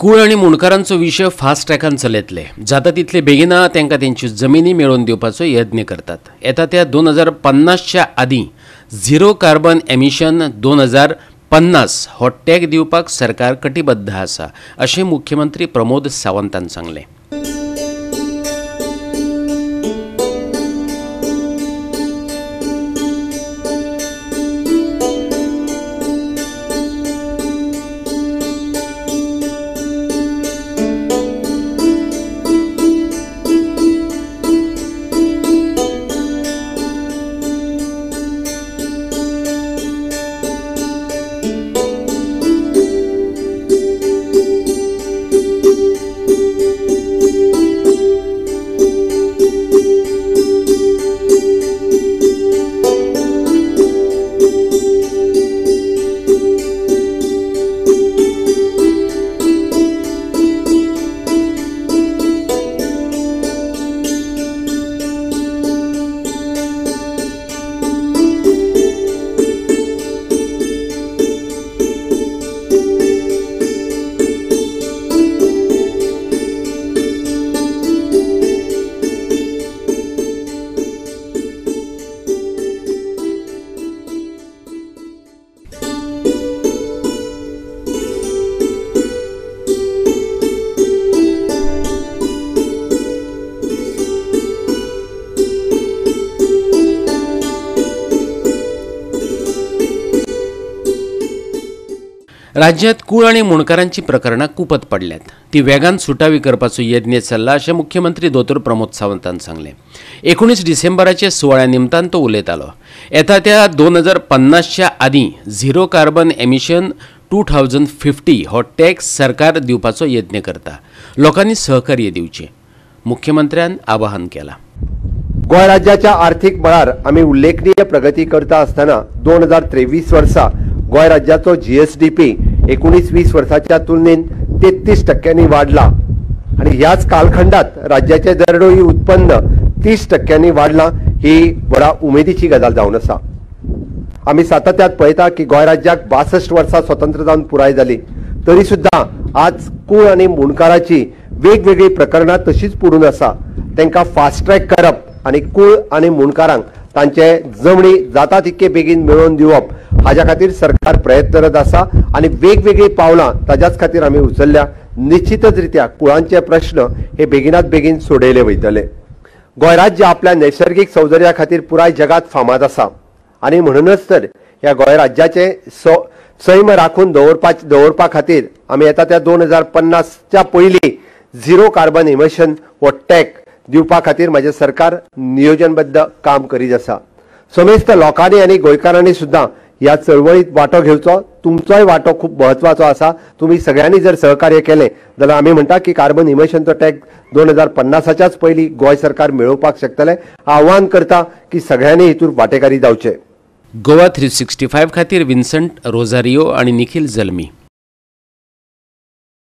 कूळ आणि मुणकारांचो विशय फास्ट ट्रॅकान चलयतले जाता तितले बेगिना तांकां तेंच्यो जमिनी मेळोवन दिवपाचो यत्न करतात। येता त्या 2050च्या आदीं झिरो कार्बन एमिशन 2050 हो टॅग दिवपाक सरकार कटिबद्ध आसा अशें मुख्यमंत्री प्रमोद सावंतान सांगलें। राज्यांत कूळ आणि मुणकारांची प्रकरणां कुपत पडल्यात ती वेगान सुटावी करपाचो यत्न चल्ला अशें मुख्यमंत्री दोतोर प्रमोद सावंतान सांगलें। 19 डिसेंबराचे सुवाळ्या निमतान तो उलयतालो। येता त्या 2050च्या आदीं झिरो कार्बन एमिशन 2050 हो टॅक्स सरकार दिवपाचो यत्न करता। लोकांनी सहकार्य दिवचें मुख्यमंत्र्यान आवाहन केलां। गोंय राज्याच्या आर्थीक मळार आमी उल्लेखनीय प्रगती करता आसतना 2023 वर्सा गोंय राज्याचो जीएसडीपी 19-20 वर्साच्या तुलनेत 33% वाढला आणि ह्याच कालखंडात राज्याचे दरडोई उत्पन्न 30% वाढला ही बडा उमेदीची गजाल जावन आसा। आमी सातत्यात पळयता की गोंय राज्याक 62 वर्सां स्वतंत्र जावन पुराय जाली तरी सुद्धा आज कूळ आणि मुणकाराची वेगवेगळी प्रकरणां तशीच पडून आसा। तांकां फास्ट ट्रॅक करप आणि कूळ आणि मुणकारांक तांचे जमणी जाता तितके बेगीन मेळोवन दिवप हाज्या खातीर सरकार प्रयत्नरत आसा आणि वेगवेगळी पावलां ताज्याच खातीर आमी उचलल्या। निश्चितच रित्या कुळांचे प्रश्न हे बेगिनात बेगीन सोडयले वयतले। गोंय राज्य आपल्या नैसर्गिक सौंदर्या खातीर पुराय जगात फामाद आसा आणि म्हणूनच तर ह्या गोंय राज्याचे सैम राखून दवरपा खातीर आमी येता त्या 2050च्या पयलीं झिरो कार्बन इमिशन हो टॅग दिवपा खातीर माझे सरकार नियोजनबद्ध काम करीत आसा। समेस्त लोकांनी आणि गोंयकारांनी सुद्धा ह्या चळवळीत वांटो घेवचो। तुमचोय वांटो खूप महत्वाचो आसा। तुम्ही सगळ्यांनी जर सहकार्य केले जाल्यार आमी म्हणटा की कार्बन इमिशनचो टॅग 2050च्याच पयलीं गोंय सरकार मेळोवपाक शकतले। आव्हान करता की सगळ्यांनी हितून वांटेकारी जावचे। गोवा 365 खातीर विन्संट रोजारियो आणि निखिल जल्मी।